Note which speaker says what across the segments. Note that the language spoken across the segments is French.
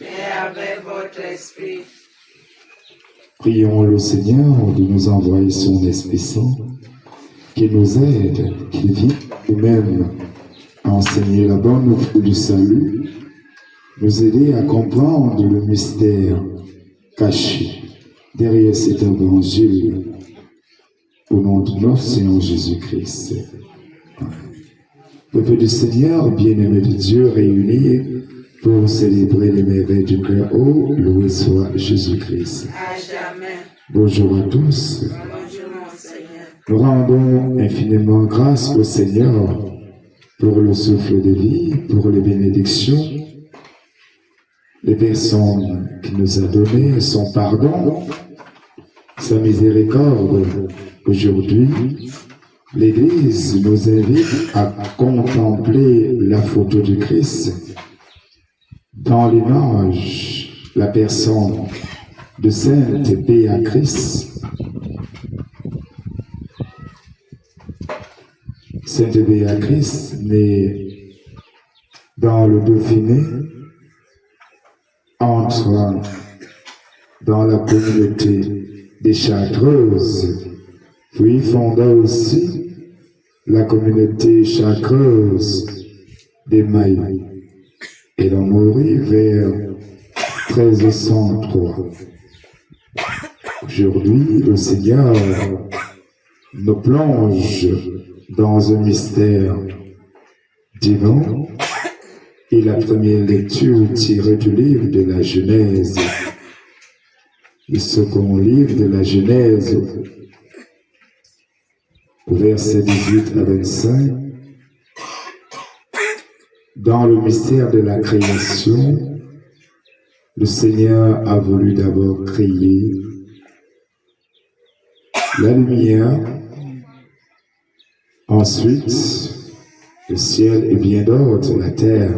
Speaker 1: et avec votre esprit.
Speaker 2: Prions le Seigneur de nous envoyer son Esprit Saint, qui nous aide, qui vient nous-mêmes à enseigner la bonne nouvelle du salut, nous aider à comprendre le mystère caché derrière cet évangile. Au nom de notre Seigneur Jésus-Christ. Peuple du Seigneur, bien-aimé de Dieu, réunis pour célébrer les merveilles du cœur. Oh, loué soit Jésus-Christ.
Speaker 1: À jamais.
Speaker 2: Bonjour à tous.
Speaker 1: Bonjour mon Seigneur.
Speaker 2: Nous rendons infiniment grâce au Seigneur pour le souffle de vie, pour les bénédictions, les personnes qu'il nous a données, son pardon, sa miséricorde. Aujourd'hui, l'Église nous invite à contempler la photo du Christ dans l'image, la personne de Sainte Béatrice. Sainte Béatrice, née dans le Dauphiné, entre dans la communauté des Chartreuses, puis fonda aussi la communauté chartreuse des Maillots. Elle en mourit vers 1303. Aujourd'hui, le Seigneur nous plonge dans un mystère divin et la première lecture tirée du livre de la Genèse, le second livre de la Genèse, versets 18 à 25, dans le mystère de la création, le Seigneur a voulu d'abord créer la lumière, ensuite le ciel et bien d'autres, la terre.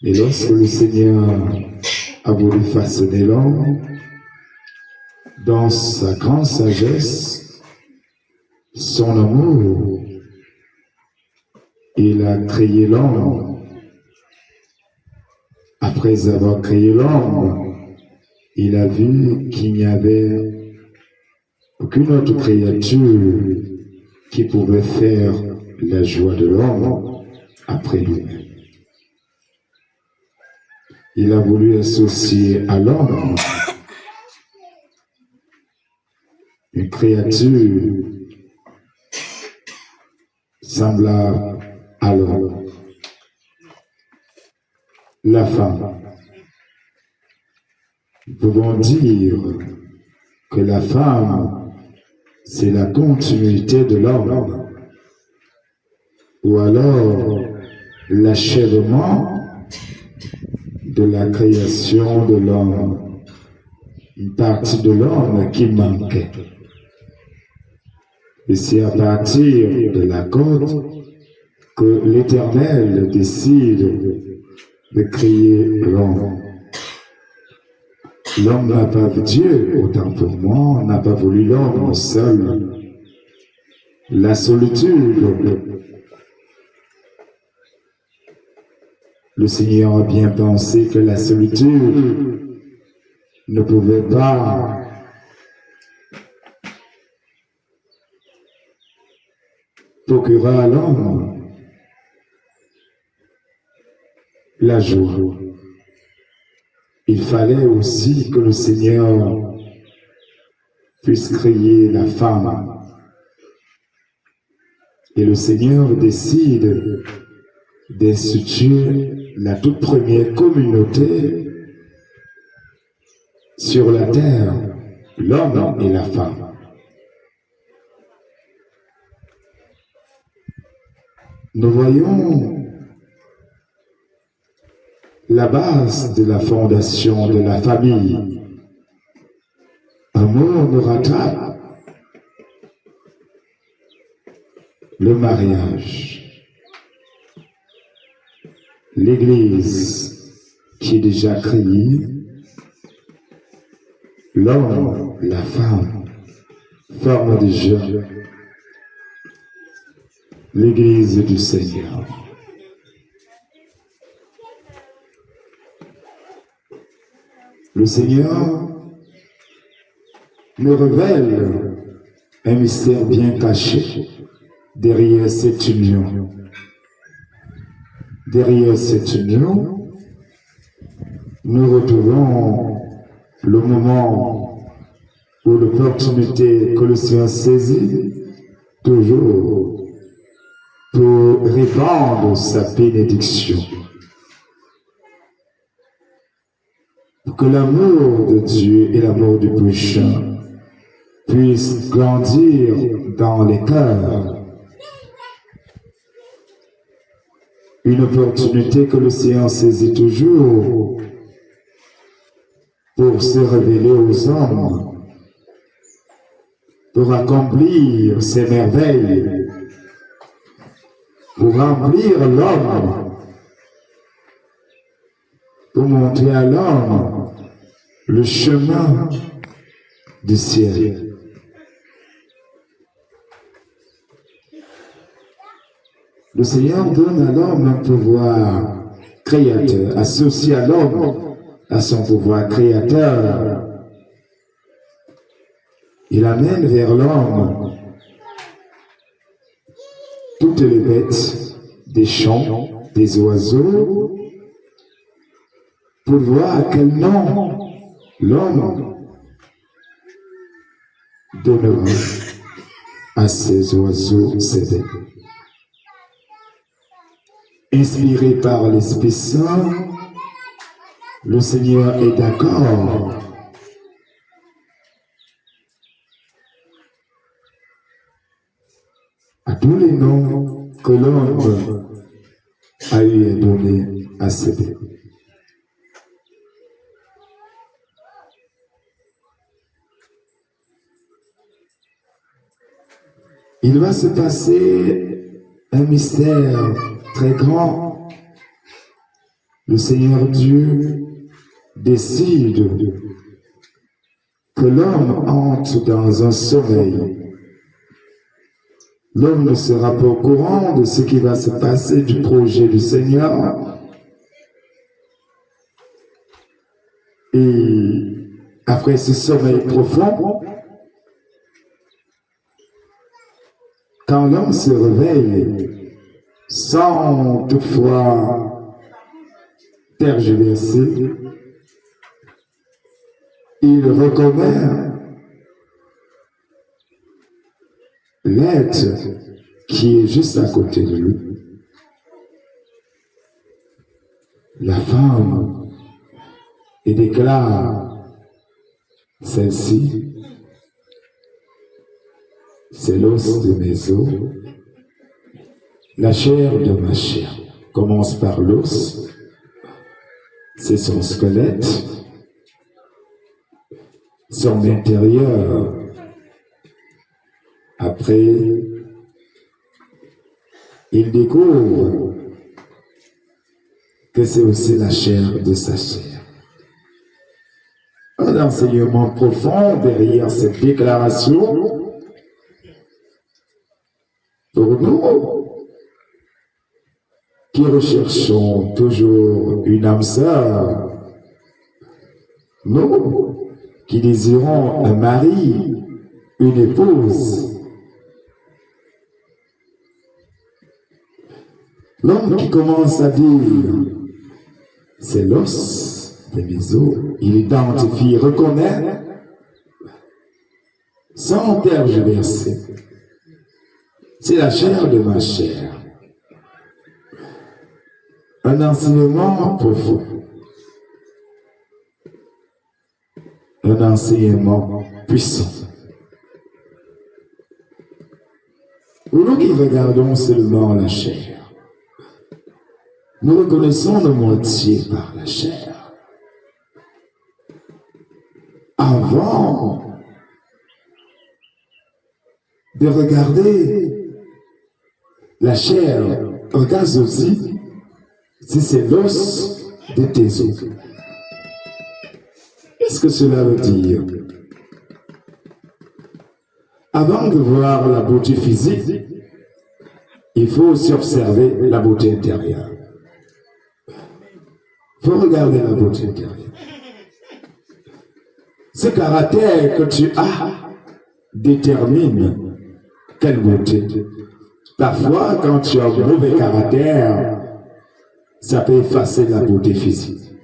Speaker 2: Et lorsque le Seigneur a voulu façonner l'homme, dans sa grande sagesse, son amour, il a créé l'homme. Après avoir créé l'homme, il a vu qu'il n'y avait aucune autre créature qui pouvait faire la joie de l'homme après lui-même. Il a voulu associer à l'homme une créature semblable à l'homme, la femme. Nous pouvons dire que la femme, c'est la continuité de l'homme, ou alors l'achèvement de la création de l'homme, une partie de l'homme qui manquait. Et c'est à partir de la côte que l'Éternel décide de créer l'homme. L'homme n'a pas vu Dieu, autant pour moi, n'a pas voulu l'homme seul. La solitude. Le Seigneur a bien pensé que la solitude ne pouvait pas procurer à l'homme la joie. Il fallait aussi que le Seigneur puisse créer la femme. Et le Seigneur décide d'instituer la toute première communauté sur la terre, l'homme et la femme. Nous voyons la base de la fondation de la famille. Un mot nous rattrape. Le mariage. L'Église qui est déjà créée. L'homme, la femme, forment déjà l'Église du Seigneur. Le Seigneur nous révèle un mystère bien caché derrière cette union. Derrière cette union, nous retrouvons le moment où l'opportunité que le Seigneur saisit toujours pour répandre sa bénédiction. Pour que l'amour de Dieu et l'amour du prochain puissent grandir dans les cœurs. Une opportunité que le Seigneur saisit toujours pour se révéler aux hommes, pour accomplir ses merveilles, pour remplir l'homme, pour montrer à l'homme le chemin du ciel. Le Seigneur donne à l'homme un pouvoir créateur, associé à l'homme à son pouvoir créateur. Il amène vers l'homme toutes les bêtes des champs, des oiseaux, pour voir à quel nom l'homme donnera à ces oiseaux ces bêtes. Inspiré par l'Esprit Saint, le Seigneur est d'accord à tous les noms que l'homme a eu à donner à ses bêtes. Il va se passer un mystère très grand. Le Seigneur Dieu décide que l'homme entre dans un sommeil. L'homme ne sera pas au courant de ce qui va se passer du projet du Seigneur. Et après ce sommeil profond, quand l'homme se réveille, sans toutefois tergiverser, il reconnaît l'être qui est juste à côté de lui. La femme, et déclare, celle-ci, c'est l'os de mes os, la chair de ma chair. Commence par l'os, c'est son squelette, son intérieur. Après, il découvre que c'est aussi la chair de sa chair. Un enseignement profond derrière cette déclaration pour nous qui recherchons toujours une âme sœur, nous qui désirons un mari, une épouse. L'homme qui commence à dire, c'est l'os de mes os, il identifie, reconnaît, sans tergiverser. C'est la chair de ma chair. Un enseignement profond. Un enseignement puissant. Pour nous qui regardons seulement la chair, nous reconnaissons nos moitiés par la chair. Avant de regarder la chair, regarde aussi si c'est l'os de tes os. Qu'est-ce que cela veut dire? Avant de voir la beauté physique, il faut aussi observer la beauté intérieure. Il faut regarder la beauté intérieure. Ce caractère que tu as détermine quelle beauté. Parfois, quand tu as un mauvais caractère, ça peut effacer la beauté physique.